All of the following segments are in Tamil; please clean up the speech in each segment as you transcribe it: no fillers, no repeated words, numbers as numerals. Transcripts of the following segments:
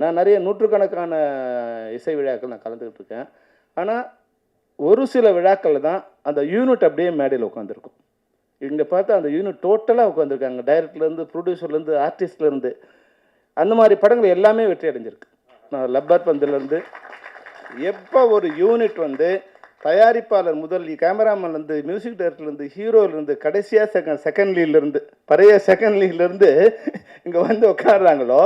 நான் நிறைய நூற்றுக்கணக்கான இசை விழாக்கள் நான் கலந்துக்கிட்டு இருக்கேன். ஆனால் ஒரு சில விழாக்களில் தான் அந்த யூனிட் அப்படியே மேடையில் உட்காந்துருக்கும். இங்கே பார்த்தா அந்த யூனிட் டோட்டலாக உட்காந்துருக்காங்க. டைரக்டர்லேருந்து, ப்ரொடியூசர்லேருந்து, ஆர்டிஸ்ட்லேருந்து. அந்த மாதிரி படங்கள் எல்லாமே வெற்றி அடைஞ்சிருக்கு. நான் லப்பர் பந்துலேருந்து எப்போ ஒரு யூனிட் வந்து தயாரிப்பாளர் முதல் கேமராமேன்லேருந்து, மியூசிக் டைரக்டர்லேருந்து, ஹீரோலேருந்து, கடைசியாக செகண்ட் லீட்லேருந்து, பழைய செகண்ட் லீட்லேருந்து இங்கே வந்து உட்காடுறாங்களோ,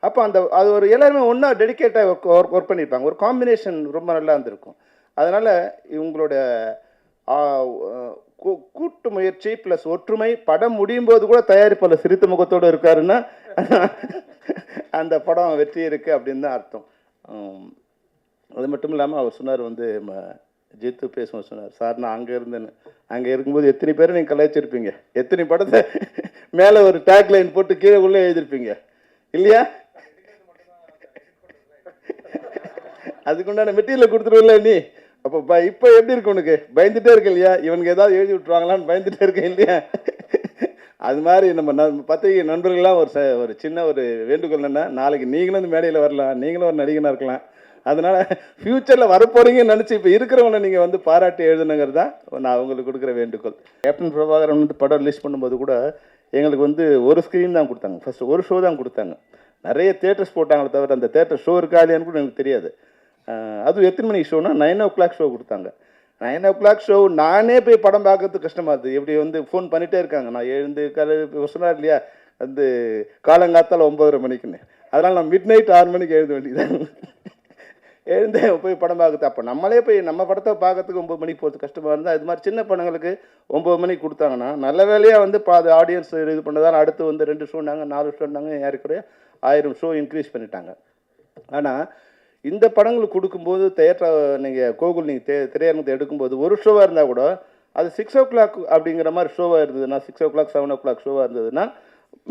அப்போ அது ஒரு எல்லாருமே ஒன்றா டெடிக்கேட்டாக ஒர்க் பண்ணியிருப்பாங்க. ஒரு காம்பினேஷன் ரொம்ப நல்லா இருந்திருக்கும். அதனால் இவங்களோட கூட்டு முயற்சி ப்ளஸ் ஒற்றுமை, படம் முடியும் போது கூட தயாரிப்பாளர் சிரித்த முகத்தோடு இருக்காருன்னா அந்த படம் வெற்றி இருக்குது அப்படின்னு தான் அர்த்தம். அது மட்டும் இல்லாமல் அவர் சொன்னார் வந்து ஜித்து பேசுவோம் சொன்னார், சார் நான் அங்கே இருந்தேன்னு. அங்கே இருக்கும்போது எத்தனை பேரை நீங்கள் கலாய்ச்சிருப்பீங்க, எத்தனை படத்தை மேலே ஒரு டேக் லைன் போட்டு கீழே உள்ளே எழுதியிருப்பீங்க இல்லையா? அதுக்குண்டான மெட்டீரியல் கொடுத்துருவில்ல நீ. அப்போ இப்போ எப்படி இருக்கு உனக்கு? பயந்துட்டே இருக்க இல்லையா? இவனுக்கு ஏதாவது எழுதி விட்டுருவாங்களான்னு பயந்துட்டே இருக்க இல்லையா? அது மாதிரி நம்ம பத்திரிகை நண்பர்கள்லாம் ஒரு சின்ன ஒரு வேண்டுகோள் என்னன்னா, நாளைக்கு நீங்களும் இந்த மேடையில் வரலாம், நீங்களும் ஒரு நடிகனாக இருக்கலாம். அதனால் ஃப்யூச்சரில் வரப்போறீங்கன்னு நினச்சி இப்போ இருக்கிறவங்களை நீங்கள் வந்து பாராட்டி எழுதுனுங்கிறது தான் நான் அவங்களுக்கு கொடுக்குற வேண்டுகோள். கேப்டன் பிரபாகரன் வந்து படம் ரிலீஸ் பண்ணும்போது கூட எங்களுக்கு வந்து ஒரு ஸ்க்ரீன் தான் கொடுத்தாங்க. ஃபஸ்ட்டு ஒரு ஷோ தான் கொடுத்தாங்க. நிறைய தேட்டர்ஸ் போட்டாங்களே தவிர அந்த தேட்டர் ஷோ இருக்கா இல்லையான்னு கூட எனக்கு தெரியாது. அதுவும் எத்தனை மணிக்கு ஷோனா 9 o'clock ஷோ கொடுத்தாங்க. 9 o'clock ஷோ நானே போய் படம் பார்க்கறதுக்கு கஷ்டமாக இருக்குது. எப்படி வந்து ஃபோன் பண்ணிகிட்டே இருக்காங்க. நான் எழுந்து சொன்னார் இல்லையா வந்து காலங்காத்தால் 9:30 மணிக்குன்னு. அதனால் நான் மிட் நைட் 6 மணிக்கு எழுத வேண்டியது. எழுந்தே போய் படம் பார்க்குறது. அப்போ நம்மளே போய் நம்ம படத்தை பார்க்கறதுக்கு 9 மணிக்கு போகிறது கஷ்டமாக இருந்தால் இது மாதிரி சின்ன படங்களுக்கு 9 மணிக்கு கொடுத்தாங்கன்னா நல்ல வேலையாக வந்து பாதி ஆடியன்ஸ் இது பண்ணதால் அடுத்து வந்து 2 ஷோன்னாங்க, 4 ஷோன்னாங்க, ஏறக்குறைய 1000 ஷோ இன்க்ரீஸ் பண்ணிட்டாங்க. ஆனால் இந்த படங்களுக்கு கொடுக்கும்போது நீங்கள் கோகுல் நீங்கள் திரையரங்கத்தை எடுக்கும்போது ஒரு ஷோவாக இருந்தால் கூட அது 6 o'clock அப்படிங்கிற மாதிரி ஷோவாக இருந்ததுன்னா, 6 o'clock 7 o'clock ஷோவாக இருந்ததுன்னா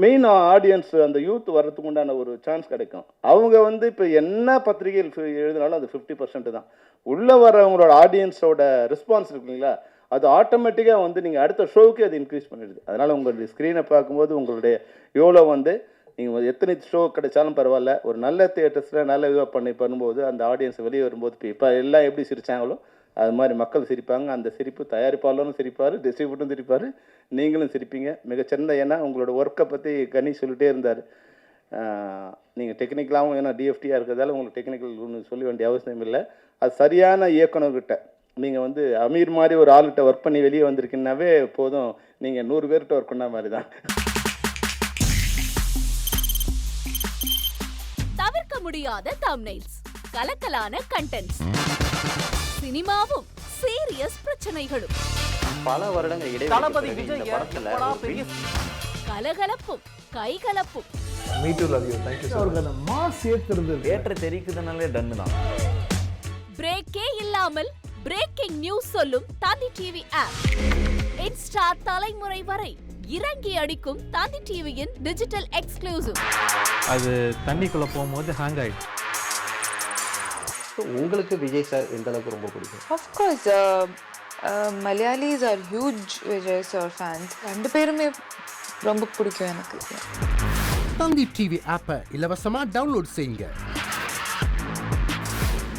மெயின் ஆடியன்ஸ் அந்த யூத் வர்றதுக்கு உண்டான ஒரு சான்ஸ் கிடைக்கும். அவங்க வந்து இப்போ என்ன பத்திரிகையில் எழுதினாலும் அது 50% தான். உள்ளே வரவங்களோட ஆடியன்ஸோட ரெஸ்பான்ஸ் இருக்குங்களா, அது ஆட்டோமேட்டிக்காக வந்து நீங்கள் அடுத்த ஷோவுக்கு அது இன்க்ரீஸ் பண்ணிடுது. அதனால் உங்களுடைய ஸ்க்ரீனை பார்க்கும்போது உங்களுடைய எவ்வளோ வந்து நீங்கள் எத்தனை ஷோ கிடைச்சாலும் பரவாயில்ல, ஒரு நல்ல தியேட்டர்ஸில் நல்ல இதுவாக பண்ணும்போது அந்த ஆடியன்ஸ் வெளியே வரும்போது இப்போ எல்லாம் எப்படி சிரித்தாங்களோ அது மாதிரி மக்கள் சிரிப்பாங்க. அந்த சிரிப்பு தயாரிப்பாளரும் சிரிப்பார், டிஸ்ட்ரிபியூட்டரும் சிரிப்பார், நீங்களும் சிரிப்பீங்க. மிகச்சிறந்த ஏன்னா உங்களோட ஒர்க்கை பற்றி கனி சொல்லிகிட்டே இருந்தார். நீங்கள் டெக்னிக்கலாகவும் ஏன்னா டிஎஃப்டியாக இருக்கிறதால உங்களுக்கு டெக்னிக்கல் ஒன்று சொல்ல வேண்டிய அவசியம் இல்லை. அது சரியான இயக்குனர்கிட்ட நீங்கள் வந்து அமீர் மாதிரி ஒரு ஆள்கிட்ட ஒர்க் பண்ணி வெளியே வந்திருக்கீங்கன்னாவே போதும், நீங்கள் 100 பேர்கிட்ட ஒர்க் பண்ண மாதிரி தான். தவிர்க்க முடியாத தம்ப்நெயில்ஸ், கலக்கலான கண்டென்ட்ஸ், சினிமாவும் சீரியஸ் பிரச்சனைகளும், பல வருடங்கள் தளபதி விஜய் கலகலப்பும் கைகலப்பும். Me too love you. Thank you. அவருக்கு அந்த மாஸ் ஏத்துறது தியேட்டர் தெரிக்குதுனாலே டன் தான். பிரேக்கே இல்லாமல் பிரேக்கிங் நியூஸ் சொல்லும் தந்தி டிவி ஆப். இன்ஸ்டா தலைமுறை வரை இறங்கி அடிக்கும் தந்தி டிவியின் டிஜிட்டல் எக்ஸ்க்ளூசிவ். அது தண்ணிக்குள்ள போகும்போது ஹேங் ஆயிடுச்சு. உங்களுக்கு விஜய் சார் எந்த அளவுக்கு ரொம்ப பிடிக்கும்? Of course, Malayalis are huge Vijay sir fans. ரெண்டு பேருமே ரொம்ப பிடிக்கும் எனக்கு. தந்தி டிவி ஆப்பை இலவசமா டவுன்லோட் செய்யுங்க.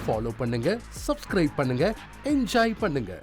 ஃபாலோ பண்ணுங்க, சப்ஸ்கிரைப் பண்ணுங்க, என்ஜாய் பண்ணுங்க.